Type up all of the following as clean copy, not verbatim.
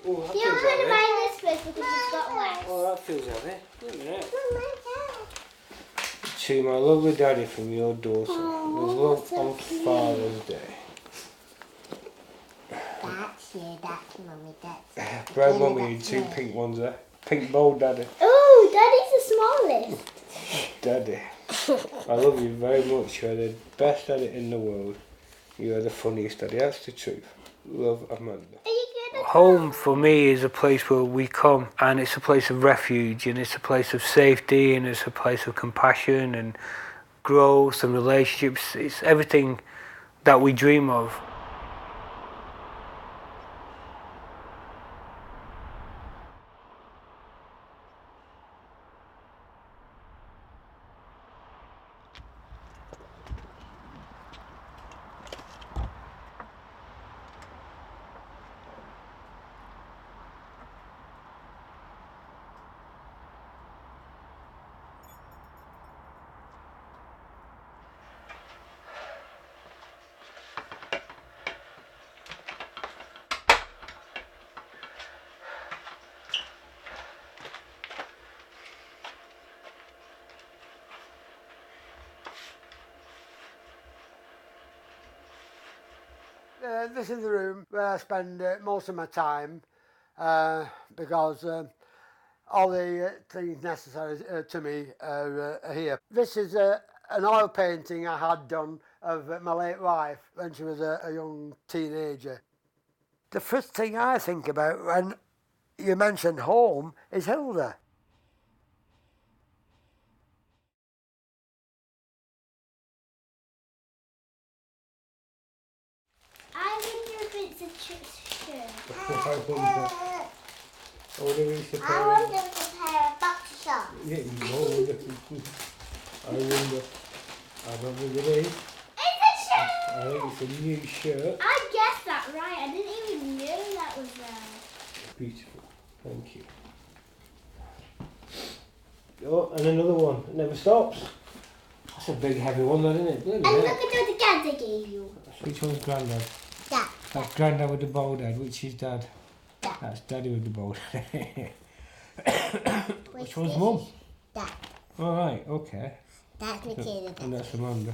You're going to mind this first because it's got wax. Oh, that feels heavy. Wait a minute. To my lovely daddy from your daughter. With love on Father's Day. That's you, that's Mummy, that's Brown Mummy and two pink ones there. Pink bowl daddy. Oh, Daddy's the smallest. Daddy. I love you very much. You're the best daddy in the world. You're the funniest daddy. That's the truth. Love, Amanda. Are you good? Home for me is a place where we come, and it's a place of refuge, and it's a place of safety, and it's a place of compassion and growth and relationships. It's everything that we dream of. This is the room where I spend most of my time because all the things necessary to me are here. This is an oil painting I had done of my late wife when she was a young teenager. The first thing I think about when you mention home is Hilda. I wonder if it's a shirt. I wonder if it's a I want them to pair of boxer shorts. Yeah, you wonder. I wonder. I don't think it is. It's a shirt! I think it's a new shirt. I guessed that right. I didn't even know that was there. Beautiful. Thank you. Oh, and another one. It never stops. That's a big heavy one, that, isn't it? Bloody And hell. look at what the cat I gave you. Which one's Grandad? That. That's Grandad with the bald head. Which is Dad? Dad. That's Daddy with the bald head. Which one's this Mum? is That. All right, okay. That's Michaela. And that's Amanda.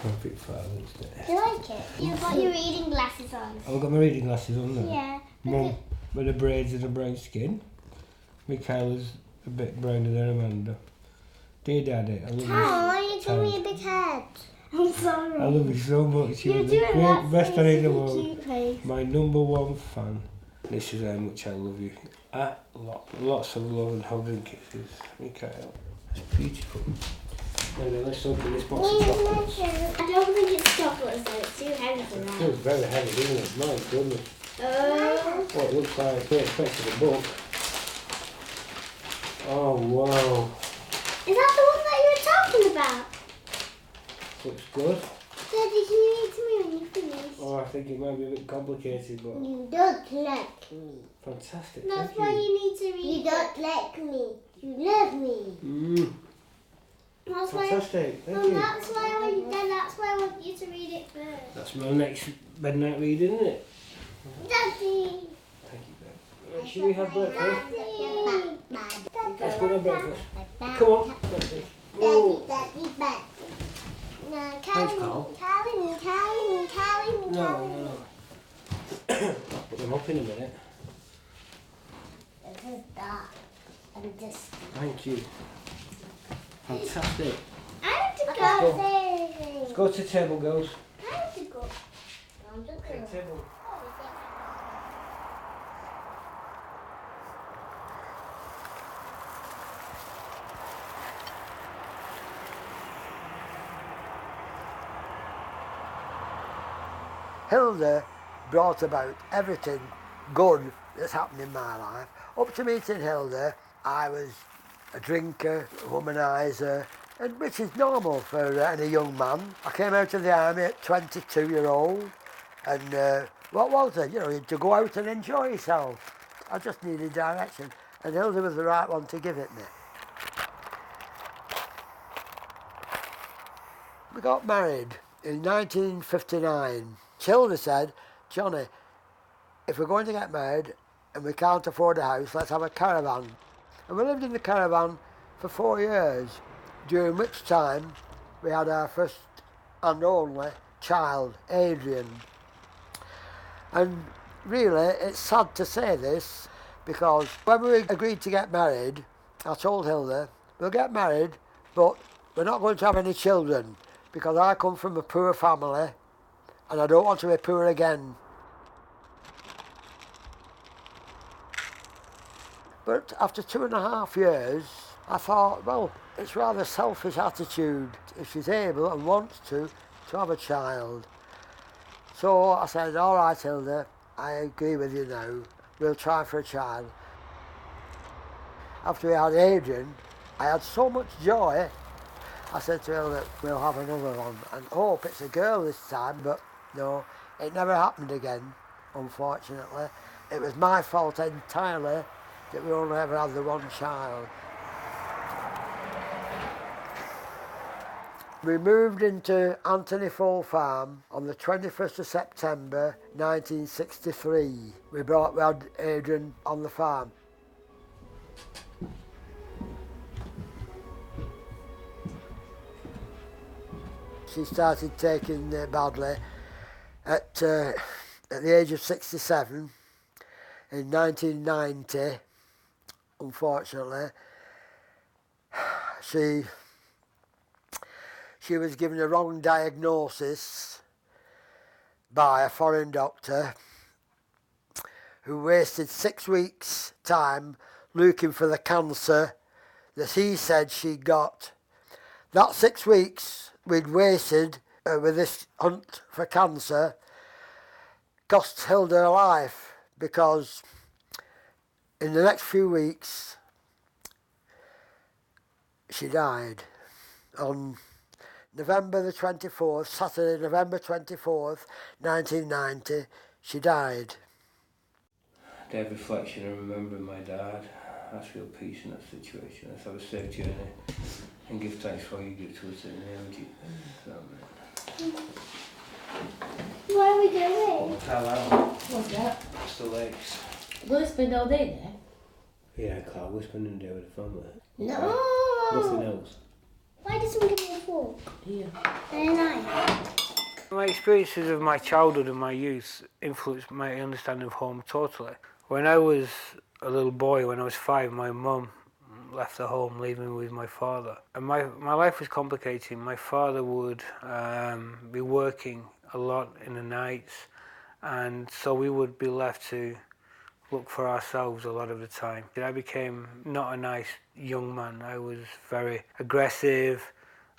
Perfect Father's Day. Do you like it? You've got your reading glasses on. I've got my reading glasses on there. Yeah. Mum with the braids and the brown skin. Michaela's a bit browner than Amanda. Dear Daddy, I love Oh, you. you gave me a big head. I'm sorry. I love you so much. You're You're the doing that great best daddy in the really world. cute face. My #1 fan. This is how much I love you. A lot. Lots of love and hugs and kisses. Michaela. That's beautiful. Now then, let's open this box of chocolates. I don't think it's chocolates though. It's too heavy for It that. feels very heavy, doesn't it? My goodness. Oh. Well, it looks like we expected a book. Oh, wow. Is that the one that you were talking about? Looks good. Daddy, can you read to me when you finish? Oh, I think it might be a bit complicated, but You don't like me. fantastic. That's Thank why you. you need to read You it. don't like me. You love me. That's why. Fantastic. Thank Well, you. that's why I want you to read it first. That's my next midnight read, isn't it? Daddy. Thank you, babe. Should we have breakfast? Daddy. Let's go to breakfast. Daddy, Come on. Breakfast. Oh. Daddy, Daddy. No, Thanks, carry Carl. me, carry me, carry me, carry me, No, carry no, me. no. I'll put them up in a minute. This is dark. And this. Thank you. Fantastic. I have to I go. can't go. say anything. Let's go to the table, girls. I have to go. I'm just Okay, gonna- table. Hilda brought about everything good that's happened in my life. Up to meeting Hilda, I was a drinker, a womaniser, and which is normal for any young man. I came out of the army at 22-year-old, and what was it? You know, to go out and enjoy yourself. I just needed direction, and Hilda was the right one to give it me. We got married in 1959. Hilda said, Johnny, if we're going to get married and we can't afford a house, let's have a caravan. And we lived in the caravan for 4 years, during which time we had our first and only child, Adrian. And really, it's sad to say this, because when we agreed to get married, I told Hilda, we'll get married, but we're not going to have any children, because I come from a poor family, and I don't want to be poor again. But after 2.5 years, I thought, well, it's rather a selfish attitude if she's able and wants to have a child. So I said, all right, Hilda, I agree with you now. We'll try for a child. After we had Adrian, I had so much joy. I said to Hilda, we'll have another one and hope it's a girl this time, but no, it never happened again, unfortunately. It was my fault entirely that we only ever had the one child. We moved into Anthony Fall Farm on the 21st of September 1963. We had Adrian on the farm. She started taking badly at the age of 67 in 1990. Unfortunately, she was given a wrong diagnosis by a foreign doctor who wasted 6 weeks' time looking for the cancer that he said she got. That 6 weeks we'd wasted with this hunt for cancer cost Hilda her life, because in the next few weeks she died. On November the 24th, Saturday, November 24th, 1990, she died. Day of reflection and remembering my dad. That's real peace in that situation. Let's have a safe journey and give thanks for all you give to us in the name of Jesus. Where are we going? Hello. What's that? It's the lakes. We'll spend all day there. Yeah, Carl, we're spending the day with the family. No. Nothing else. Why does someone give me a fork? Here. And a knife? My experiences of my childhood and my youth influenced my understanding of home totally. When I was a little boy, when I was 5, my mum left the home, leaving me with my father. And my life was complicated. My father would be working a lot in the nights, and so we would be left to look for ourselves a lot of the time. I became not a nice young man. I was very aggressive.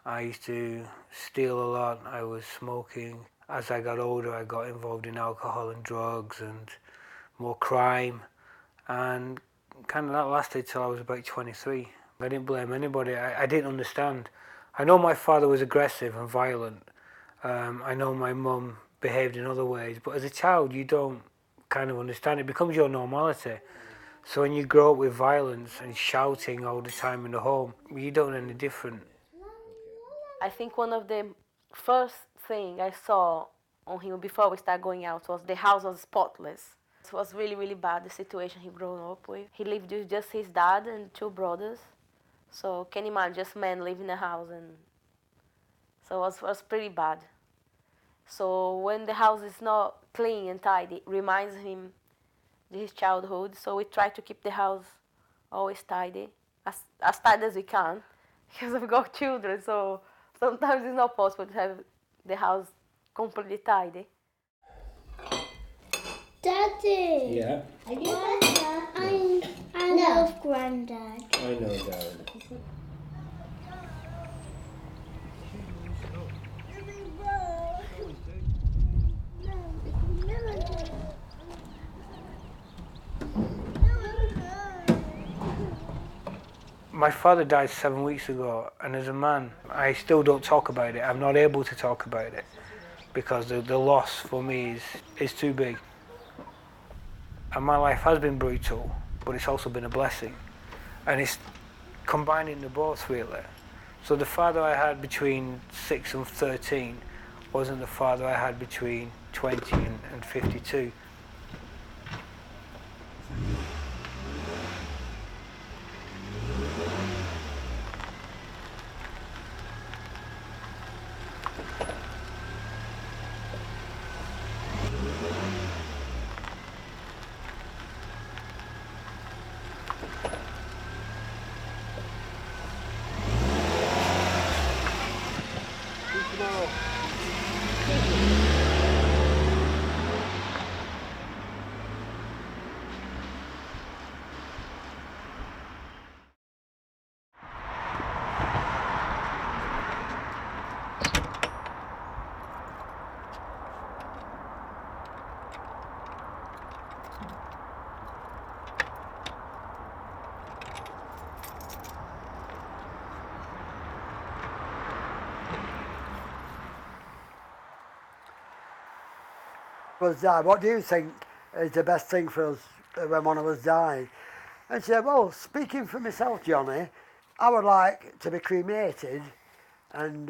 I used to steal a lot. I was smoking. As I got older, I got involved in alcohol and drugs and more crime. And kind of that lasted till I was about 23. I didn't blame anybody. I didn't understand. I know my father was aggressive and violent. I know my mum behaved in other ways. But as a child, you don't kind of understand. It becomes your normality. So when you grow up with violence and shouting all the time in the home, you don't know any different. I think one of the first thing I saw on him before we started going out was the house was spotless. It was really, really bad, the situation he grew up with. He lived with just his dad and 2 brothers. So can you imagine just men living in a house, and so it was pretty bad. So when the house is not clean and tidy, it reminds him of his childhood. So we try to keep the house always tidy, as tidy as we can, because I've got children, so sometimes it's not possible to have the house completely tidy. Daddy. Yeah, Are you better? I love Granddad. I know, Darren. My father died 7 weeks ago, and as a man, I still don't talk about it. I'm not able to talk about it because the loss for me is too big. And my life has been brutal, but it's also been a blessing. And it's combining the both, really. So the father I had between 6 and 13 wasn't the father I had between 20 and 52. What do you think is the best thing for us when one of us dies? And she said, well, speaking for myself, Johnny, I would like to be cremated and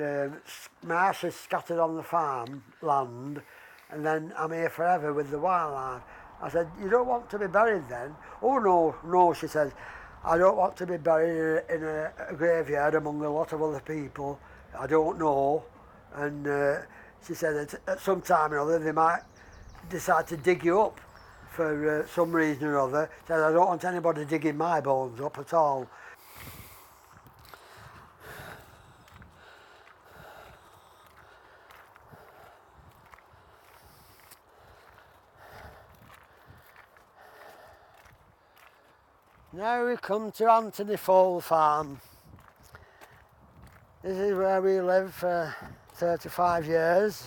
my ashes scattered on the farm land, and then I'm here forever with the wildlife. I said, you don't want to be buried then? Oh no, no, she says, I don't want to be buried in a graveyard among a lot of other people I don't know. And she said that at some time or other they might decide to dig you up for some reason or other. Said, I don't want anybody digging my bones up at all. Now we come to Anthony Fall Farm. This is where we lived for 35 years.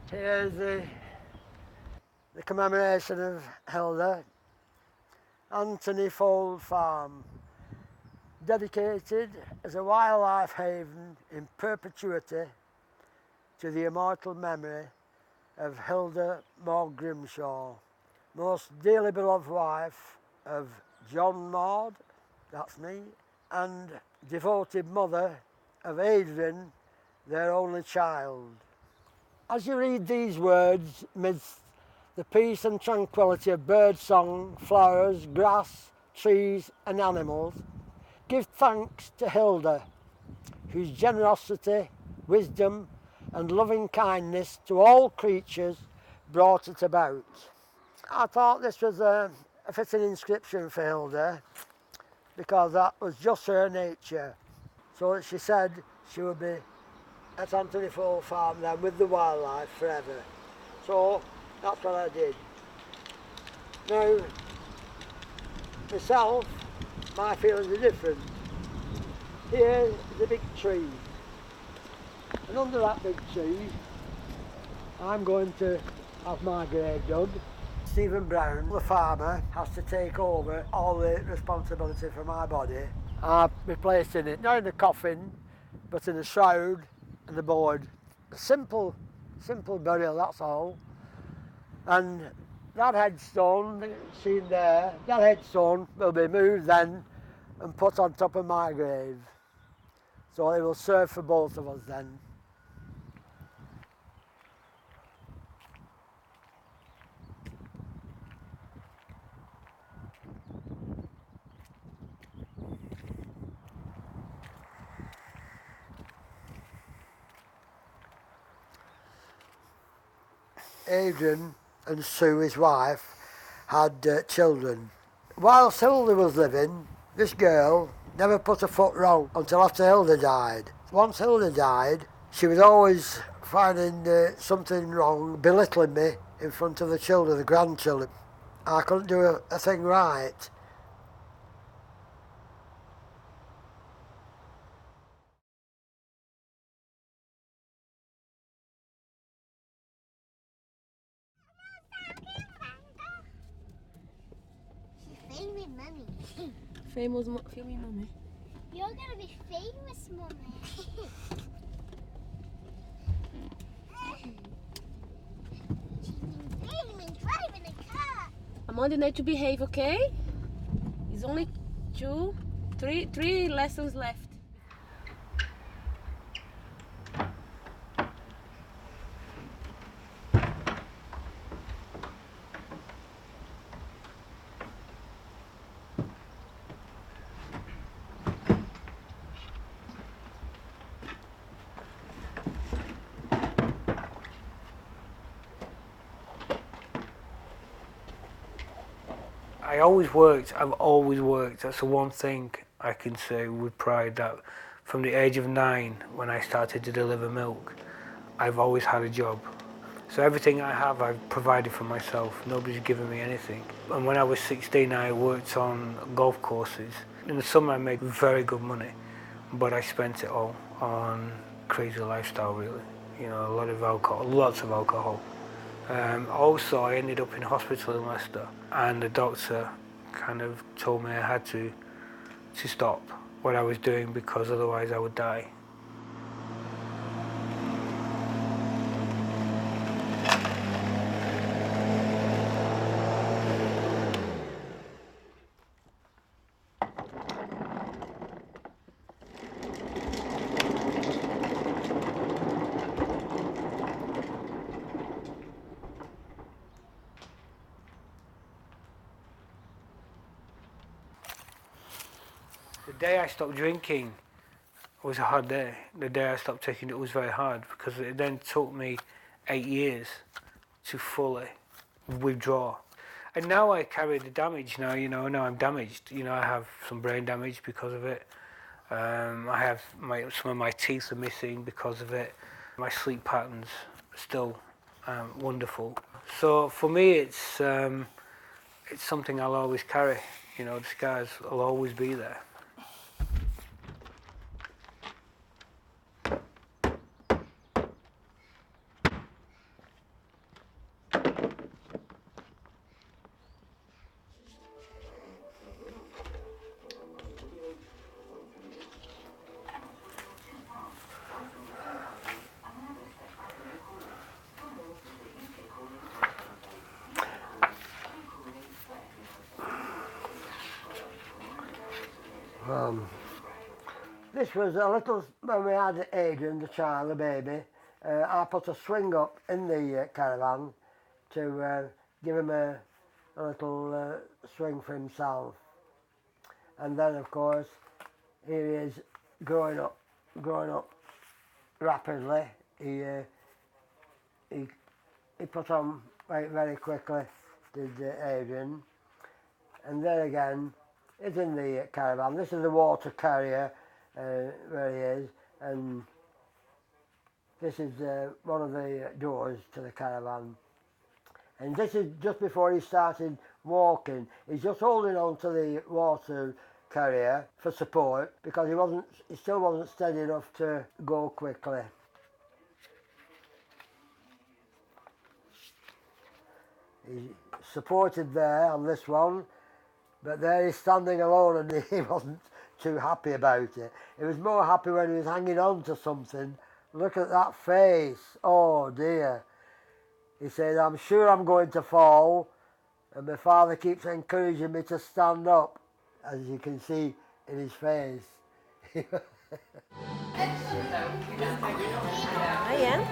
Here's the commemoration of Hilda. Anthony Fold Farm, dedicated as a wildlife haven in perpetuity to the immortal memory of Hilda Maud Grimshaw, most dearly beloved wife of John Maud, that's me, and devoted mother of Adrian, their only child. As you read these words amidst the peace and tranquility of bird song, flowers, grass, trees and animals, give thanks to Hilda, whose generosity, wisdom and loving kindness to all creatures brought it about. I thought this was a fitting inscription for Hilda, because that was just her nature. So she said she would be at Anthony Fall Farm then with the wildlife forever. So that's what I did. Now, myself, my feelings are different. Here is a big tree, and under that big tree I'm going to have my grave dug. Stephen Brown, the farmer, has to take over all the responsibility for my body. I've replaced in it, not in a coffin, but in a shroud and a board. A simple burial, that's all. And that headstone, seen there, that headstone will be moved then and put on top of my grave. So it will serve for both of us then. Adrian and Sue, his wife, had children. While Hilda was living, this girl never put a foot wrong until after Hilda died. Once Hilda died, she was always finding something wrong, belittling me in front of the children, the grandchildren. I couldn't do a thing right. mummy. Filming mummy. You're gonna be famous, mummy. She's driving a car. Amanda, you need to behave, okay? It's only three lessons left. I've always worked. That's the one thing I can say with pride, that from the age of 9, when I started to deliver milk, I've always had a job. So everything I have, I've provided for myself. Nobody's given me anything. And when I was 16, I worked on golf courses. In the summer, I made very good money, but I spent it all on crazy lifestyle, really. You know, a lot of alcohol, lots of alcohol. Also, I ended up in hospital in Leicester, and the doctor kind of told me I had to stop what I was doing because otherwise I would die. The day I stopped drinking was a hard day. The day I stopped taking it was very hard because it then took me 8 years to fully withdraw. And now I carry the damage now, now I'm damaged. I have some brain damage because of it. I have some of my teeth are missing because of it. My sleep patterns are still wonderful. So for me it's something I'll always carry. The scars will always be there. This was a little, when we had Adrian, the child, the baby, I put a swing up in the caravan to give him a little swing for himself. And then, of course, here he is growing up rapidly. He put on weight very quickly, did Adrian. And there again, it's in the caravan. This is the water carrier where he is, and this is one of the doors to the caravan. And this is just before he started walking. He's just holding on to the water carrier for support because he still wasn't steady enough to go quickly. He's supported there on this one, but there he's standing alone and he wasn't too happy about it. He was more happy when he was hanging on to something. Look at that face. Oh dear. He said, I'm sure I'm going to fall, and my father keeps encouraging me to stand up, as you can see in his face. I am.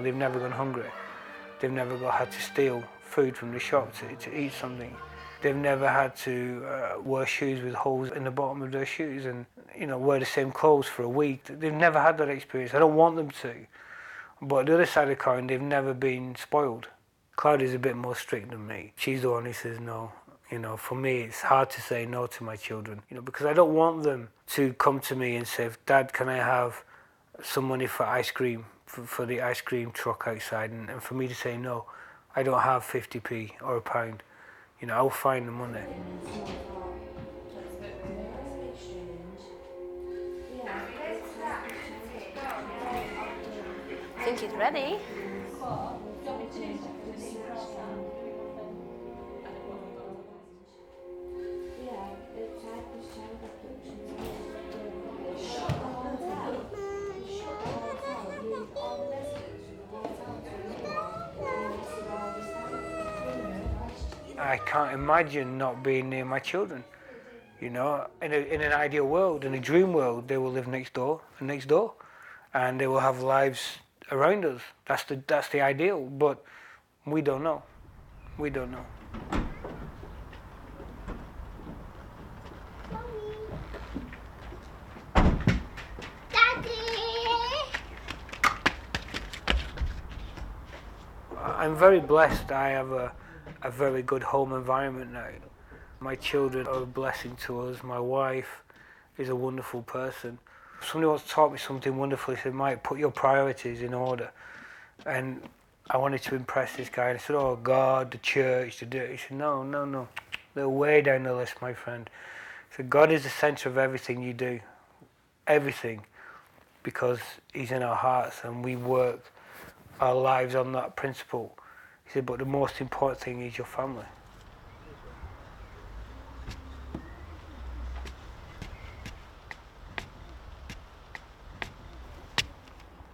They've never gone hungry. They've never had to steal food from the shop to eat something. They've never had to wear shoes with holes in the bottom of their shoes and wear the same clothes for a week. They've never had that experience. I don't want them to. But the other side of the coin, they've never been spoiled. Claudia's a bit more strict than me. She's the one who says no. You know, for me, it's hard to say no to my children, you know, because I don't want them to come to me and say, Dad, can I have some money for ice cream, for the ice cream truck outside? And for me to say, no, I don't have 50p or a pound. You know, I'll find the money. I think it's ready. I can't imagine not being near my children. You know, in an ideal world, in a dream world, they will live next door, and they will have lives around us. That's the ideal, but we don't know. We don't know. I'm very blessed. I have a very good home environment now. My children are a blessing to us. My wife is a wonderful person. Somebody once taught me something wonderful. He said, Mike, put your priorities in order. And I wanted to impress this guy. And I said, oh, God, the church, the do. He said, no. They're way down the list, my friend. He said, God is the center of everything you do. Everything. Because he's in our hearts and we work our lives on that principle. He said, but the most important thing is your family.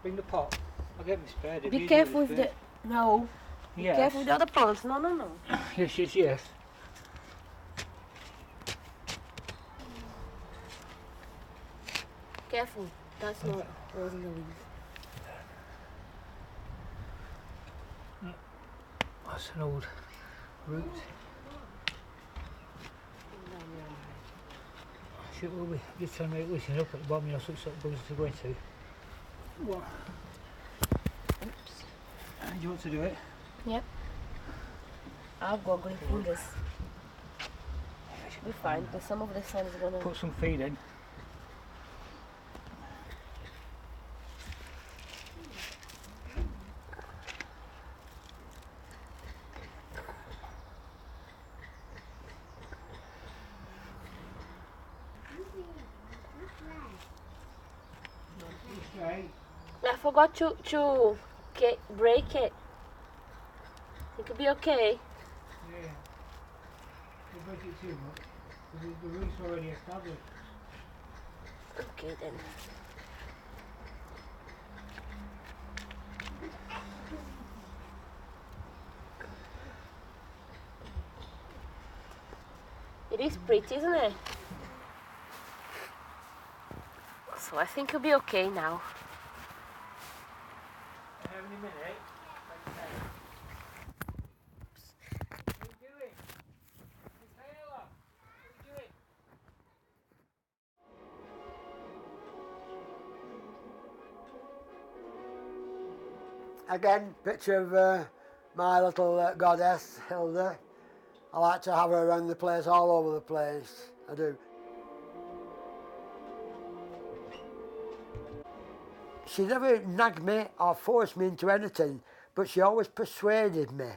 Bring the pot. I'll get me spared. Be careful with the... No. Yes. Be careful with the other plants. No. Yes. Careful. That's not rosemary. That's an old root. Shit, will we just trying to make listen up at the bottom, you know, so it goes to go into. What? Oops. Do you want to do it? Yep. I'll go going through this. Should be fine, because some of the sun is gonna... Put some feed in. I forgot to break it. It could be okay. Yeah. Don't break it too much, because the root's already established. Okay then. It is pretty, isn't it? So I think it'll be okay now. Have any minute? What are you doing? Michaela, what are you doing? Again, picture of my little goddess, Hilda. I like to have her around the place, all over the place. I do. She never nagged me or forced me into anything, but she always persuaded me.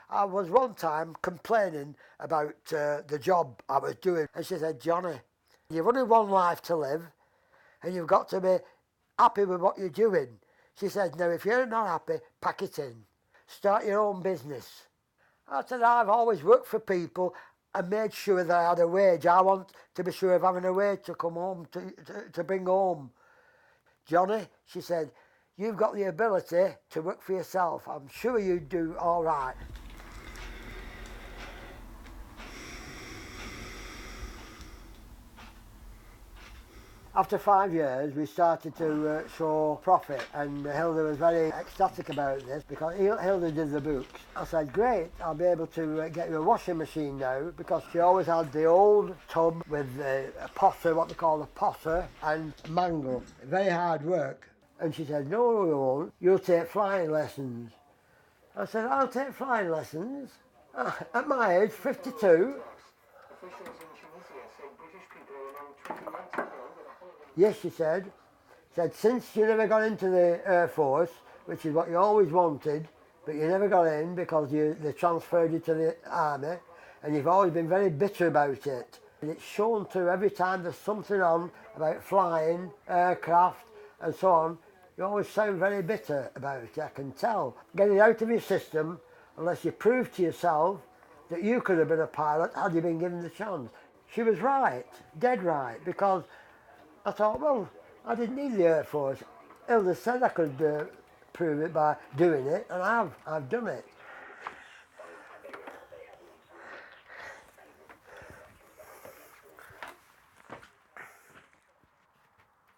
I was one time complaining about the job I was doing, and she said, Johnny, you've only one life to live, and you've got to be happy with what you're doing. She said, now if you're not happy, pack it in. Start your own business. I said, I've always worked for people and made sure that I had a wage. I want to be sure of having a wage to come home, to bring home. Johnny, she said, you've got the ability to work for yourself. I'm sure you do all right. After 5 years, we started to show profit, and Hilda was very ecstatic about this because Hilda did the books. I said, great, I'll be able to get you a washing machine now, because she always had the old tub with a potter, what they call a potter, and mangle. Very hard work. And she said, no, you won't. You'll take flying lessons. I said, I'll take flying lessons. At my age, 52. Yes, she said. Since you never got into the Air Force, which is what you always wanted, but you never got in because they transferred you to the Army, and you've always been very bitter about it. And it's shown too every time there's something on about flying, aircraft, and so on. You always sound very bitter about it, I can tell. Get it out of your system unless you prove to yourself that you could have been a pilot had you been given the chance. She was right, dead right, because I thought, well, I didn't need the Air Force. Hilda said I could prove it by doing it, and I've done it.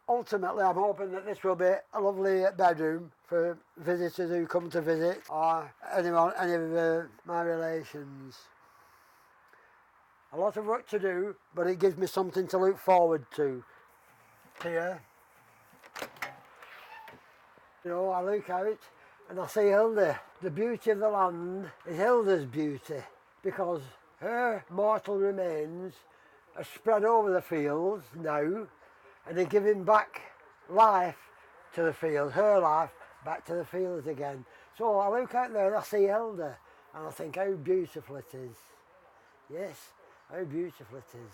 Ultimately, I'm hoping that this will be a lovely bedroom for visitors who come to visit, or any of my relations. A lot of work to do, but it gives me something to look forward to. Here, you know, I look out and I see Hilda. The beauty of the land is Hilda's beauty, because her mortal remains are spread over the fields now, and they're giving back life to the field, her life back to the fields again. So I look out there and I see Hilda, and I think how beautiful it is. Yes, how beautiful it is.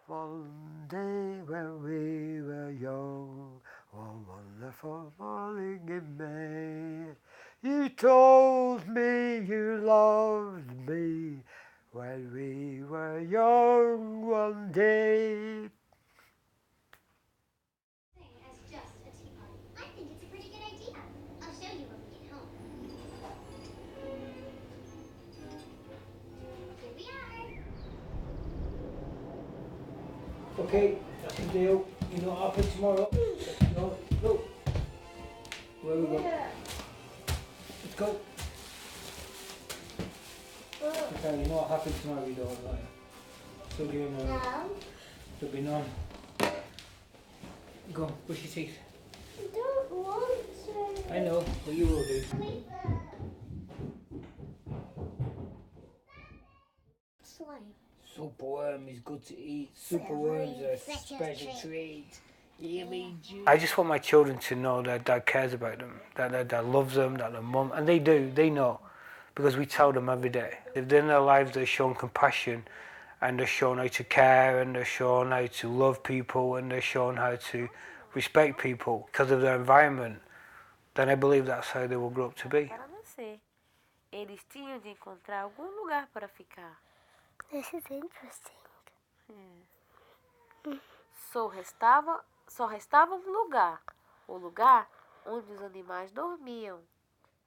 One day when we were young, one wonderful morning in May, you told me you loved me when we were young one day. As just a tea party. I think it's a pretty good idea. I'll show you when we get home. Here we are. Okay, that's the deal. You're not happy tomorrow. No, go. Where we go? Let's go. Okay, you're not happy tomorrow, you don't like. Still doing No. Still be none. Go, brush your teeth. I don't want to. I know, but you will do. Slime. Superworm is good to eat. Superworms are a special treat. I just want my children to know that Dad cares about them, that Dad loves them, that their mum, and they do, they know, because we tell them every day. If in their lives they're shown compassion, and they're shown how to care, and they're shown how to love people, and they're shown how to respect people because of their environment, then I believe that's how they will grow up to be. Para nascer, eles tinham de encontrar algum lugar para ficar. This is interesting. Só restava um lugar, o lugar onde os animais dormiam.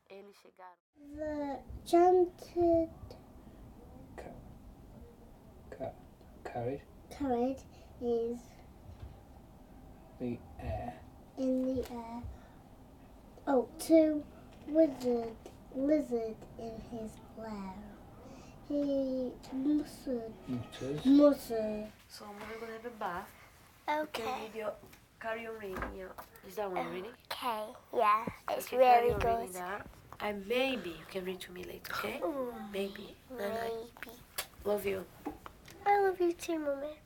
Eles chegaram. The chanted carrot is The air. in the air. Oh, two lizard in his lair. He muttered. So I'm gonna have a bath. Okay. Can read your, carry on reading. Is that one reading? Okay. Yeah, it's Okay, carry really on good. reading that. And maybe you can read to me later, okay? Maybe. Night-night. Maybe. Love you. I love you too, Mommy.